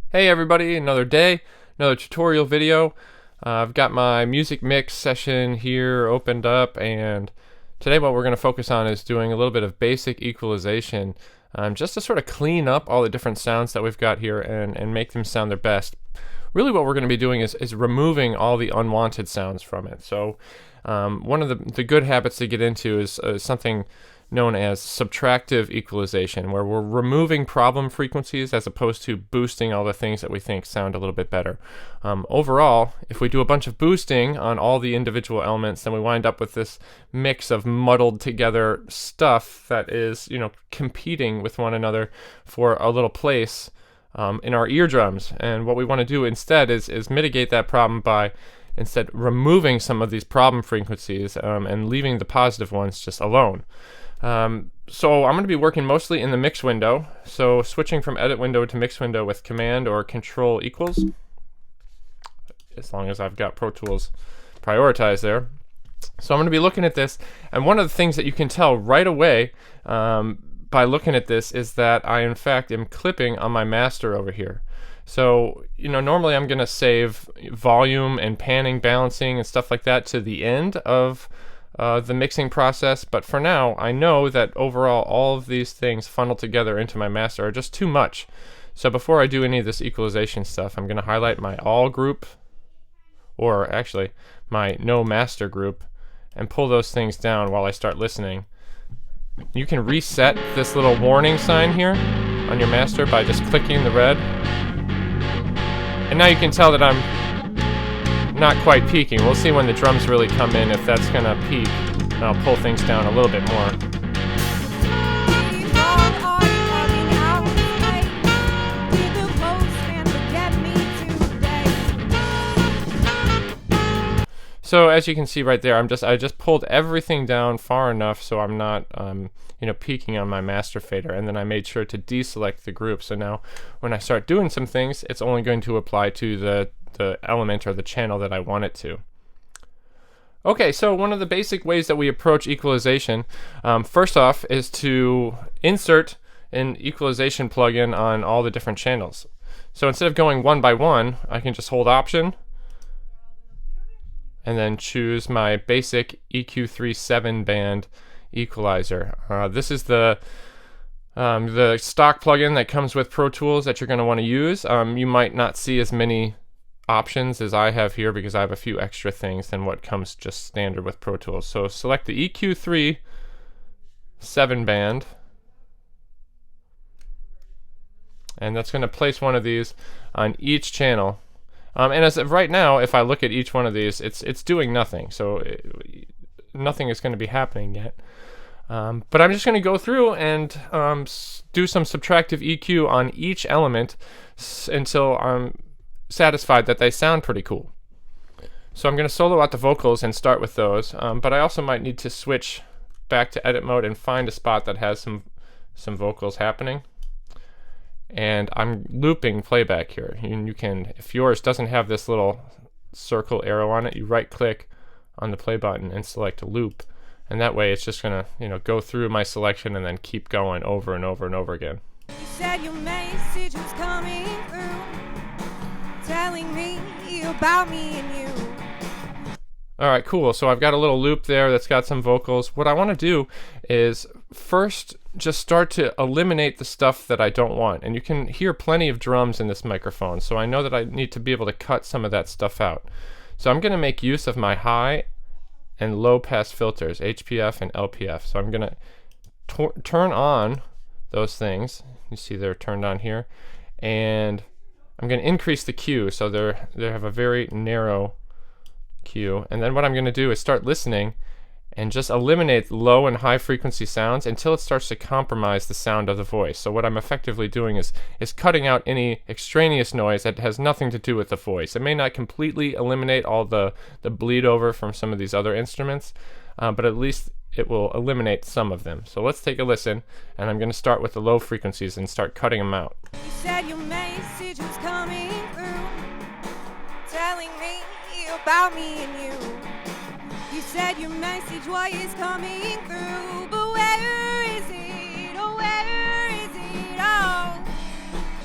Hey everybody, another day, another tutorial video. I've got my music mix session here opened up, and today what we're going to focus on is doing a little bit of basic equalization, just to sort of clean up all the different sounds that we've got here and make them sound their best. Really what we're going to be doing is removing all the unwanted sounds from it. So one of the good habits to get into is something known as subtractive equalization, where we're removing problem frequencies as opposed to boosting all the things that we think sound a little bit better. Overall, if we do a bunch of boosting on all the individual elements, then we wind up with this mix of muddled together stuff that is, competing with one another for a little place in our eardrums. And what we want to do instead is mitigate that problem by instead removing some of these problem frequencies and leaving the positive ones just alone. So I'm going to be working mostly in the mix window, so switching from edit window to mix window with command or control equals, as long as I've got Pro Tools prioritized there. So I'm going to be looking at this, and one of the things that you can tell right away by looking at this is that I in fact am clipping on my master over here. So normally I'm going to save volume and panning, balancing and stuff like that to the end of the mixing process, but for now I know that overall all of these things funneled together into my master are just too much. So before I do any of this equalization stuff, I'm going to highlight my all group, or actually my no master group, and pull those things down while I start listening. You can reset this little warning sign here on your master by just clicking the red, and now you can tell that I'm not quite peaking. We'll see when the drums really come in if that's gonna peak, and I'll pull things down a little bit more. So as you can see right there, I just pulled everything down far enough so I'm not peaking on my master fader, and then I made sure to deselect the group. So now when I start doing some things, it's only going to apply to the element or the channel that I want it to. Okay, so one of the basic ways that we approach equalization, first off, is to insert an equalization plugin on all the different channels. So instead of going one by one, I can just hold Option and then choose my basic EQ3 7-band equalizer. This is the stock plugin that comes with Pro Tools that you're going to want to use. You might not see as many options as I have here because I have a few extra things than what comes just standard with Pro Tools. So select the EQ3 7-band, and that's going to place one of these on each channel. And as of right now, if I look at each one of these, it's doing nothing. So nothing is going to be happening yet. But I'm just going to go through and do some subtractive EQ on each element until I'm satisfied that they sound pretty cool. So I'm going to solo out the vocals and start with those, but I also might need to switch back to edit mode and find a spot that has some vocals happening. And I'm looping playback here. You can, if yours doesn't have this little circle arrow on it, you right click on the play button and select loop, and that way it's just going to go through my selection and then keep going over and over and over again. You said your message was coming through, telling me about me and you. Alright, cool. So I've got a little loop there that's got some vocals. What I want to do is first just start to eliminate the stuff that I don't want. And you can hear plenty of drums in this microphone, so I know that I need to be able to cut some of that stuff out. So I'm going to make use of my high and low pass filters, HPF and LPF. So I'm going to turn on those things. You see they're turned on here. And I'm going to increase the Q, so they have a very narrow Q. And then what I'm going to do is start listening and just eliminate low and high frequency sounds until it starts to compromise the sound of the voice. So what I'm effectively doing is cutting out any extraneous noise that has nothing to do with the voice. It may not completely eliminate all the bleed over from some of these other instruments, but at least it will eliminate some of them. So let's take a listen, and I'm going to start with the low frequencies and start cutting them out. You said your message was coming through, telling me about me and you. You said your message was coming through, but where is it? Oh, where is it? Oh,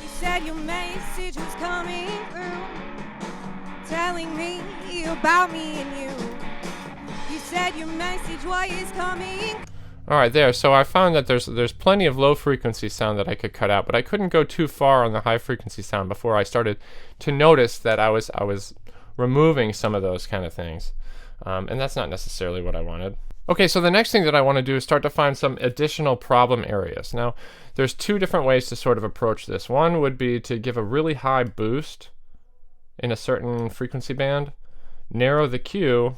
you said your message was coming through, telling me about me and you. You said your message was coming. All right, there. So I found that there's plenty of low frequency sound that I could cut out, but I couldn't go too far on the high frequency sound before I started to notice that I was removing some of those kind of things, and that's not necessarily what I wanted. Okay, so the next thing that I want to do is start to find some additional problem areas. Now, there's two different ways to sort of approach this. One would be to give a really high boost in a certain frequency band, narrow the Q,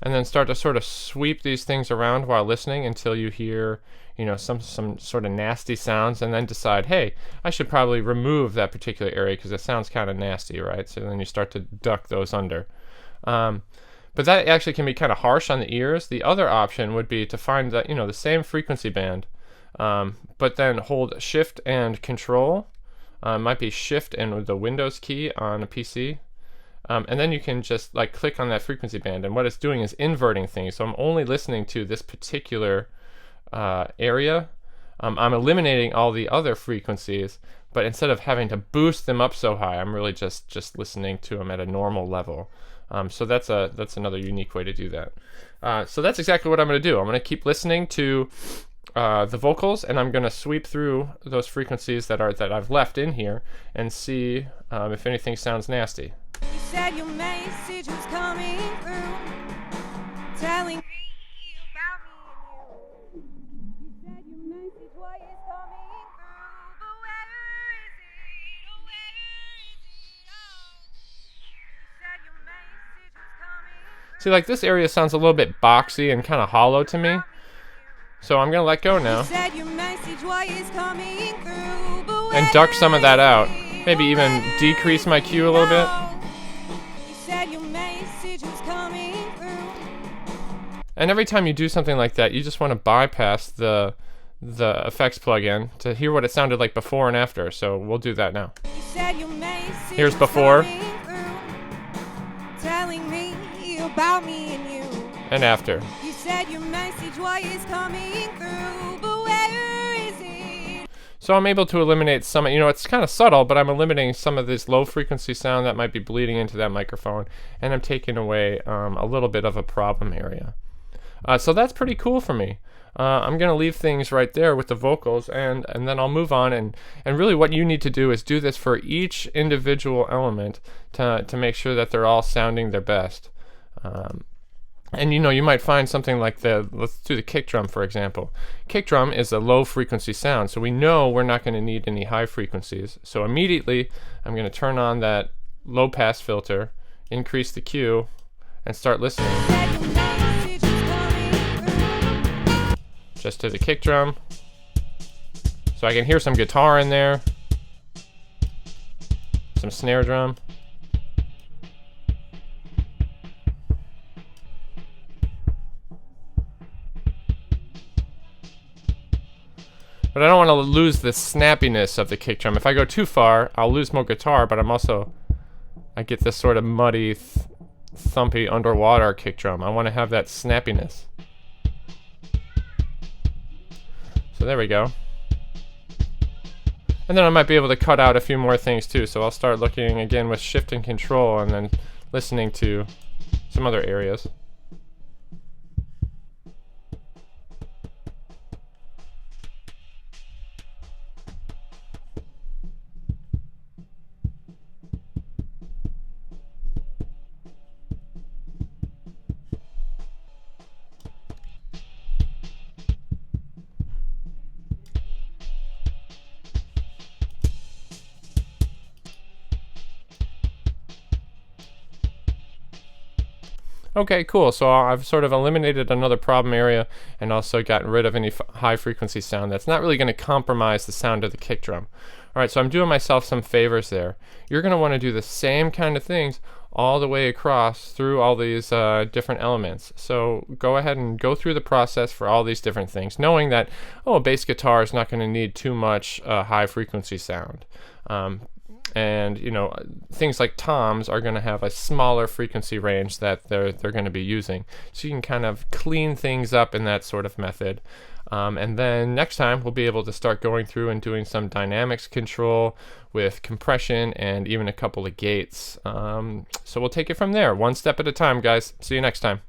and then start to sort of sweep these things around while listening until you hear, you know, some sort of nasty sounds, and then decide, hey, I should probably remove that particular area because it sounds kind of nasty, right? So then you start to duck those under. But that actually can be kind of harsh on the ears. The other option would be to find that, you know, the same frequency band, but then hold Shift and Control. Might be Shift and the Windows key on a PC. And then you can just like click on that frequency band, and what it's doing is inverting things. So I'm only listening to this particular area. I'm eliminating all the other frequencies, but instead of having to boost them up so high, I'm really just listening to them at a normal level. So that's another unique way to do that. So that's exactly what I'm going to do. I'm going to keep listening to the vocals, and I'm going to sweep through those frequencies that I've left in here and see if anything sounds nasty. You said your message was coming through, telling me about me and you. You said your message was coming through, but where is it? Oh, where is it? Oh. You said your message was coming through. See, like this area sounds a little bit boxy and kind of hollow to me. So I'm going to let go now You said your message was coming through, but and duck some of that out. Maybe even decrease my Q a little bit. You said your message was coming through. And every time you do something like that, you just want to bypass the effects plugin to hear what it sounded like before and after. So we'll do that now. You said your message Here's was before. coming through, telling me about me and you. And after. You said your message was coming through, but where is it? So I'm able to eliminate some, you know, it's kind of subtle, but I'm eliminating some of this low frequency sound that might be bleeding into that microphone, and I'm taking away a little bit of a problem area. So that's pretty cool for me. I'm going to leave things right there with the vocals, and then I'll move on, and really what you need to do is do this for each individual element to make sure that they're all sounding their best. And you know, you might find something like let's do the kick drum, for example. Kick drum is a low frequency sound, so we know we're not going to need any high frequencies. So immediately, I'm going to turn on that low pass filter, increase the Q, and start listening. Said your message was coming through. Just to the kick drum. So I can hear some guitar in there, some snare drum. But I don't want to lose the snappiness of the kick drum. If I go too far, I'll lose more guitar, but I get this sort of muddy, thumpy underwater kick drum. I want to have that snappiness. So there we go. And then I might be able to cut out a few more things too. So I'll start looking again with Shift and Control, and then listening to some other areas. Okay, cool. So I've sort of eliminated another problem area and also gotten rid of any high frequency sound that's not really going to compromise the sound of the kick drum. All right, so I'm doing myself some favors there. You're going to want to do the same kind of things all the way across through all these different elements. So go ahead and go through the process for all these different things, knowing that, oh, a bass guitar is not going to need too much high frequency sound. And you know, things like toms are going to have a smaller frequency range that they're going to be using, so you can kind of clean things up in that sort of method. And then next time we'll be able to start going through and doing some dynamics control with compression and even a couple of gates. So we'll take it from there, one step at a time, guys. See you next time.